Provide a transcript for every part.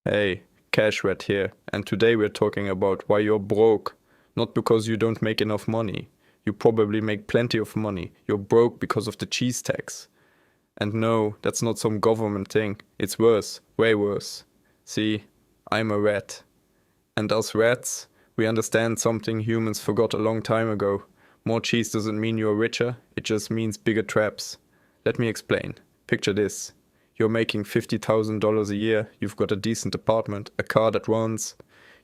Hey, Cash Rat here, and today we're talking about why you're broke. Not because you don't make enough money. You probably make plenty of money. You're broke because of the cheese tax. And no, that's not some government thing. It's worse, way worse. See, I'm a rat. And us rats, we understand something humans forgot a long time ago. More cheese doesn't mean you're richer, it just means bigger traps. Let me explain. Picture this. You're making $50,000 a year, you've got a decent apartment, a car that runs,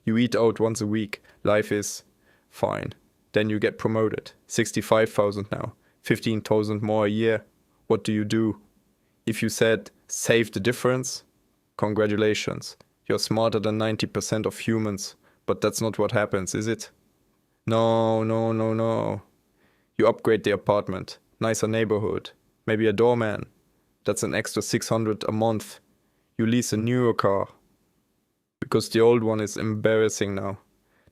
you eat out once a week, life is fine. Then you get promoted, 65,000 now, 15,000 more a year. What do? If you said, save the difference, congratulations, you're smarter than 90% of humans, but that's not what happens, is it? No. You upgrade the apartment, nicer neighborhood, maybe a doorman. That's an extra 600 a month. You lease a newer car. Because the old one is embarrassing now.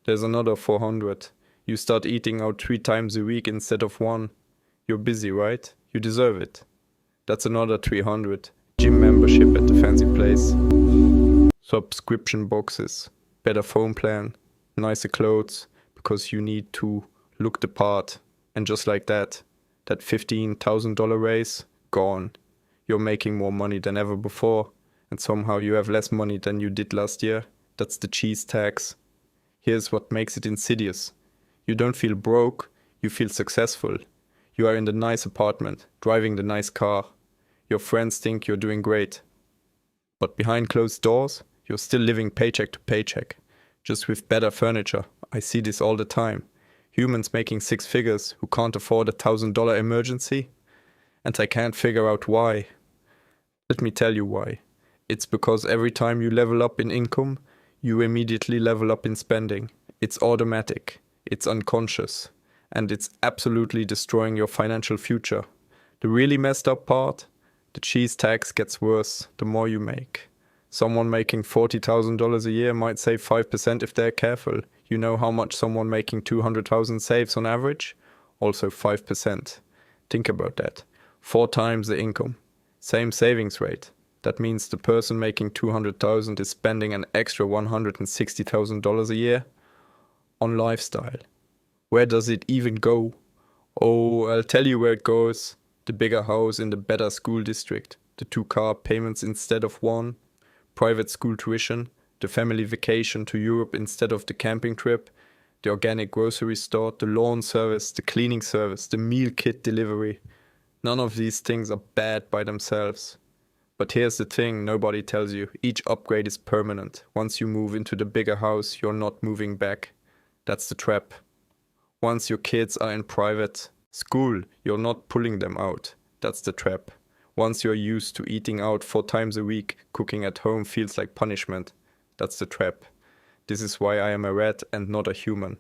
There's another 400. You start eating out 3 times a week instead of 1. You're busy, right? You deserve it. That's another 300. Gym membership at the fancy place. Subscription boxes. Better phone plan. Nicer clothes. Because you need to look the part. And just like that $15,000 raise, gone. You're making more money than ever before, and somehow you have less money than you did last year. That's the cheese tax. Here's what makes it insidious. You don't feel broke, you feel successful. You are in the nice apartment, driving the nice car. Your friends think you're doing great. But behind closed doors, you're still living paycheck to paycheck, just with better furniture. I see this all the time. Humans making 6 figures who can't afford a $1,000 emergency. And I can't figure out why. Let me tell you why. It's because every time you level up in income, you immediately level up in spending. It's automatic, it's unconscious, and it's absolutely destroying your financial future. The really messed up part? The cheese tax gets worse the more you make. Someone making $40,000 a year might save 5% if they're careful. You know how much someone making 200,000 saves on average? Also 5%. Think about that. 4 times the income. Same savings rate. That means the person making 200,000 is spending an extra $160,000 a year on lifestyle. Where does it even go? Oh, I'll tell you where it goes. The bigger house in the better school district. The 2-car payments instead of 1. Private school tuition. The family vacation to Europe instead of the camping trip. The organic grocery store. The lawn service. The cleaning service. The meal kit delivery. None of these things are bad by themselves. But here's the thing nobody tells you. Each upgrade is permanent. Once you move into the bigger house, you're not moving back. That's the trap. Once your kids are in private school, you're not pulling them out. That's the trap. Once you're used to eating out 4 times a week, cooking at home feels like punishment. That's the trap. This is why I am a rat and not a human.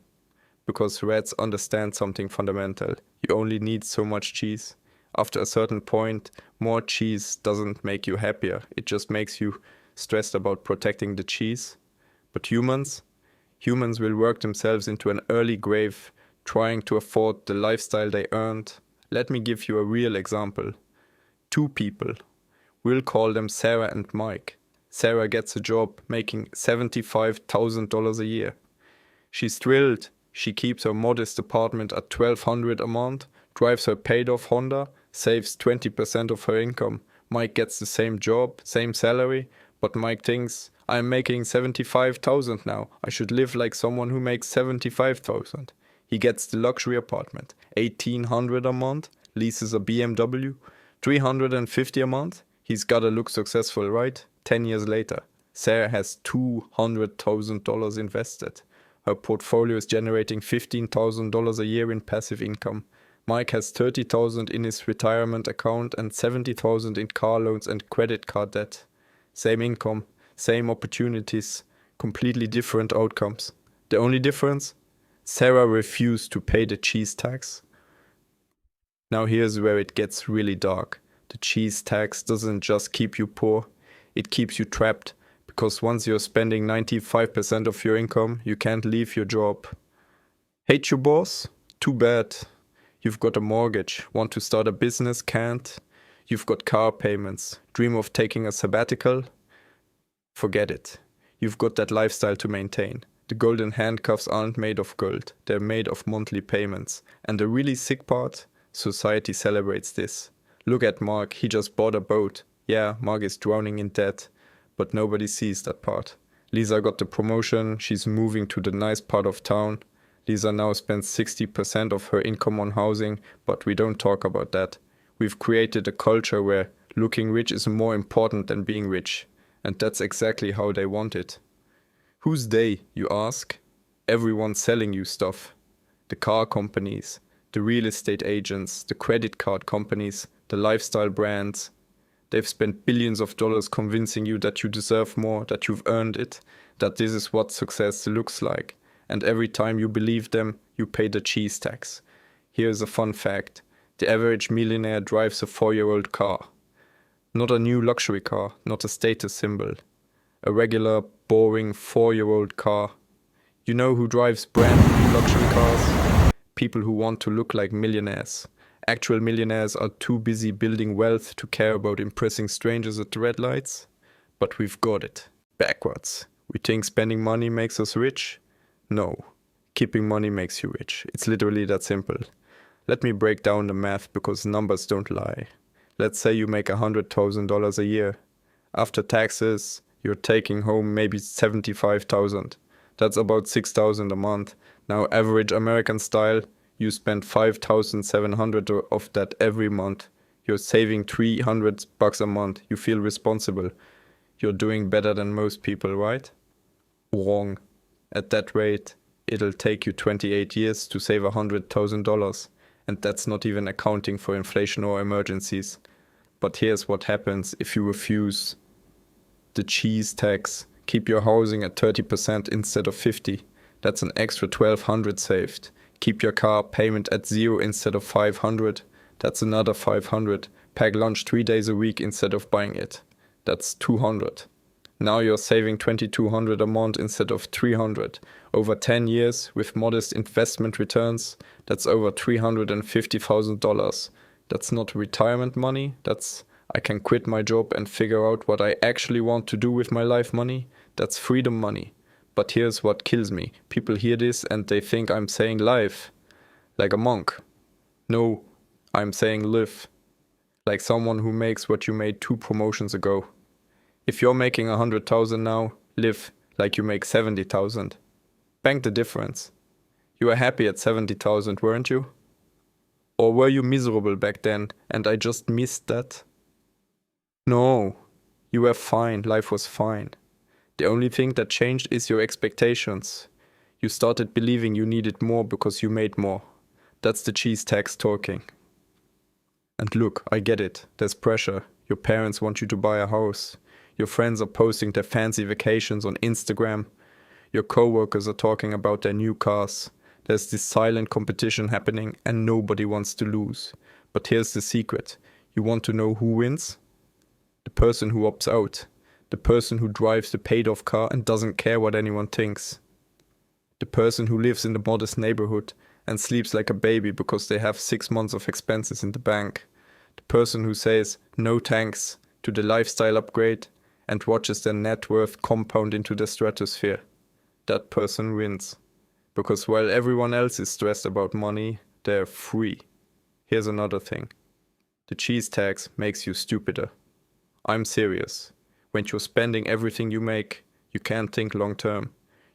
Because rats understand something fundamental. You only need so much cheese. After a certain point, more cheese doesn't make you happier. It just makes you stressed about protecting the cheese. But humans will work themselves into an early grave trying to afford the lifestyle they earned. Let me give you a real example. 2 people. We'll call them Sarah and Mike. Sarah gets a job making $75,000 a year. She's thrilled. She keeps her modest apartment at $1,200 a month, drives her paid-off Honda, saves 20% of her income. Mike gets the same job, same salary, but Mike thinks, I'm making 75,000 now. I should live like someone who makes 75,000. He gets the luxury apartment, 1,800 a month, leases a BMW, 350 a month. He's gotta look successful, right? 10 years later, Sarah has $200,000 invested. Her portfolio is generating $15,000 a year in passive income. Mike has $30,000 in his retirement account and $70,000 in car loans and credit card debt. Same income, same opportunities, completely different outcomes. The only difference? Sarah refused to pay the cheese tax. Now here's where it gets really dark. The cheese tax doesn't just keep you poor, it keeps you trapped. Because once you're spending 95% of your income, you can't leave your job. Hate your boss? Too bad. You've got a mortgage, want to start a business, can't. You've got car payments, dream of taking a sabbatical? Forget it. you've got that lifestyle to maintain. The golden handcuffs aren't made of gold, they're made of monthly payments. And the really sick part? Society celebrates this. Look at Mark, he just bought a boat. Yeah, Mark is drowning in debt, but nobody sees that part. Lisa got the promotion, she's moving to the nice part of town. Lisa now spends 60% of her income on housing, but we don't talk about that. We've created a culture where looking rich is more important than being rich. And that's exactly how they want it. Who's they, you ask? Everyone's selling you stuff. The car companies, the real estate agents, the credit card companies, the lifestyle brands. They've spent billions of dollars convincing you that you deserve more, that you've earned it, that this is what success looks like. And every time you believe them, you pay the cheese tax. Here's a fun fact. The average millionaire drives a 4-year-old car. Not a new luxury car, not a status symbol. A regular, boring 4-year-old car. You know who drives brand new luxury cars? People who want to look like millionaires. Actual millionaires are too busy building wealth to care about impressing strangers at the red lights. But we've got it. Backwards. We think spending money makes us rich? No. Keeping money makes you rich. It's literally that simple. Let me break down the math because numbers don't lie. Let's say you make $100,000 a year. After taxes, you're taking home maybe $75,000. That's about $6,000 a month. Now, average American style, you spend $5,700 of that every month. You're saving $300 a month. You feel responsible. You're doing better than most people, right? Wrong. At that rate, it'll take you 28 years to save $100,000. And that's not even accounting for inflation or emergencies. But here's what happens if you refuse. The cheese tax. Keep your housing at 30% instead of 50%. That's an extra $1,200 saved. Keep your car payment at 0 instead of $500. That's another $500. Pack lunch 3 days a week instead of buying it. That's $200. Now you're saving $2,200 a month instead of $300. Over 10 years, with modest investment returns, that's over $350,000. That's not retirement money, that's I can quit my job and figure out what I actually want to do with my life money. That's freedom money. But here's what kills me. People hear this and they think I'm saying life. Like a monk. No, I'm saying live. Like someone who makes what you made 2 promotions ago. If you're making 100,000 now, live like you make 70,000. Bank the difference. You were happy at 70,000, weren't you? Or were you miserable back then and I just missed that? No, you were fine, life was fine. The only thing that changed is your expectations. You started believing you needed more because you made more. That's the cheese tax talking. And look, I get it, there's pressure. Your parents want you to buy a house. Your friends are posting their fancy vacations on Instagram. Your co-workers are talking about their new cars. There's this silent competition happening and nobody wants to lose. But here's the secret. You want to know who wins? The person who opts out. The person who drives the paid-off car and doesn't care what anyone thinks. The person who lives in the modest neighborhood and sleeps like a baby because they have 6 months of expenses in the bank. The person who says no thanks to the lifestyle upgrade and watches their net worth compound into the stratosphere. That person wins. Because while everyone else is stressed about money, they're free. Here's another thing. The cheese tax makes you stupider. I'm serious. When you're spending everything you make, you can't think long term.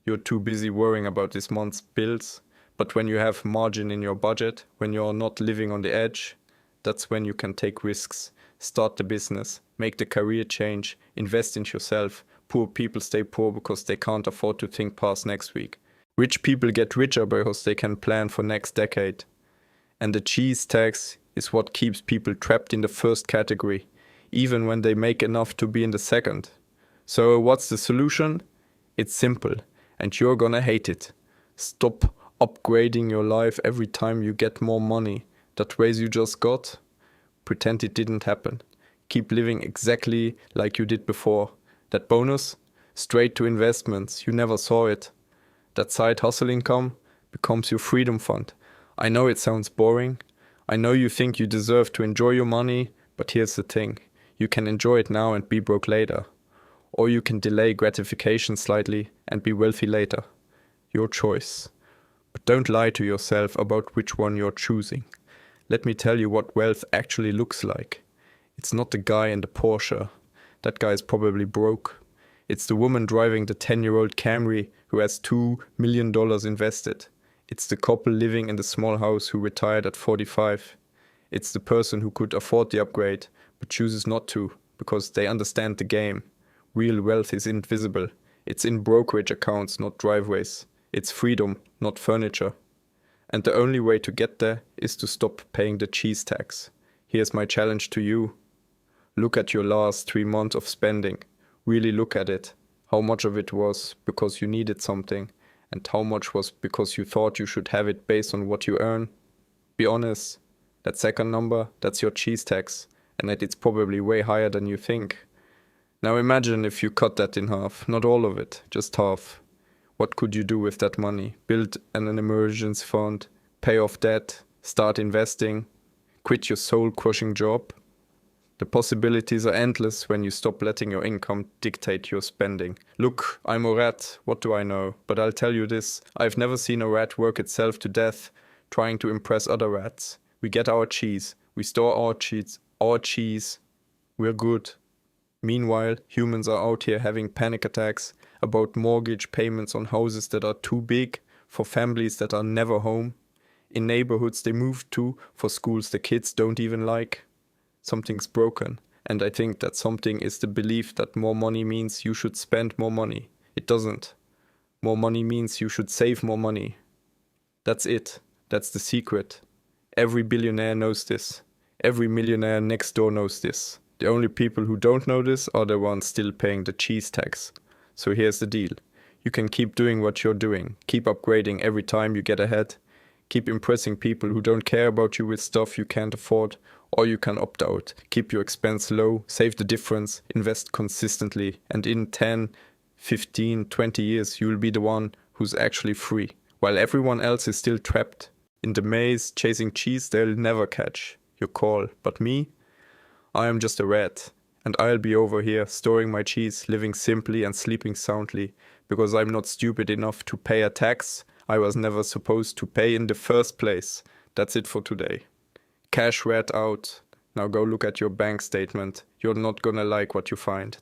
You're too busy worrying about this month's bills. But when you have margin in your budget, when you're not living on the edge, that's when you can take risks. Start the business, make the career change, invest in yourself. Poor people stay poor because they can't afford to think past next week. Rich people get richer because they can plan for next decade. And the cheese tax is what keeps people trapped in the first category, even when they make enough to be in the second. So what's the solution? It's simple, and you're gonna hate it. Stop upgrading your life every time you get more money. That raise you just got, pretend it didn't happen. Keep living exactly like you did before. That bonus, straight to investments, you never saw it. That side hustle income becomes your freedom fund. I know it sounds boring. I know you think you deserve to enjoy your money, but here's the thing. You can enjoy it now and be broke later. Or you can delay gratification slightly and be wealthy later. Your choice. But don't lie to yourself about which one you're choosing. Let me tell you what wealth actually looks like. It's not the guy in the Porsche. That guy is probably broke. It's the woman driving the 10-year-old Camry who has $2 million invested. It's the couple living in the small house who retired at 45. It's the person who could afford the upgrade but chooses not to because they understand the game. Real wealth is invisible. It's in brokerage accounts, not driveways. It's freedom, not furniture. And the only way to get there is to stop paying the cheese tax. Here's my challenge to you. Look at your last 3 months of spending. Really look at it. How much of it was because you needed something, and how much was because you thought you should have it based on what you earn? Be honest. That second number, that's your cheese tax, and that it's probably way higher than you think. Now imagine if you cut that in half. Not all of it, just half. What could you do with that money? Build an emergency fund, pay off debt, start investing, quit your soul-crushing job? The possibilities are endless when you stop letting your income dictate your spending. Look, I'm a rat, what do I know? But I'll tell you this, I've never seen a rat work itself to death trying to impress other rats. We get our cheese, we store our cheese, we're good. Meanwhile, humans are out here having panic attacks about mortgage payments on houses that are too big for families that are never home, in neighborhoods they moved to for schools the kids don't even like. Something's broken, and I think that something is the belief that more money means you should spend more money. It doesn't. More money means you should save more money. That's it. That's the secret. Every billionaire knows this. Every millionaire next door knows this. The only people who don't know this are the ones still paying the cheese tax. So here's the deal. You can keep doing what you're doing. Keep upgrading every time you get ahead. Keep impressing people who don't care about you with stuff you can't afford. Or you can opt out, keep your expense low, save the difference, invest consistently, and in 10, 15, 20 years you will be the one who's actually free, while everyone else is still trapped. In the maze, chasing cheese they'll never catch. Your call. But me? I am just a rat, and I'll be over here storing my cheese, living simply and sleeping soundly, because I'm not stupid enough to pay a tax I was never supposed to pay in the first place. That's it for today. Cash rat out. Now go look at your bank statement. You're not gonna like what you find.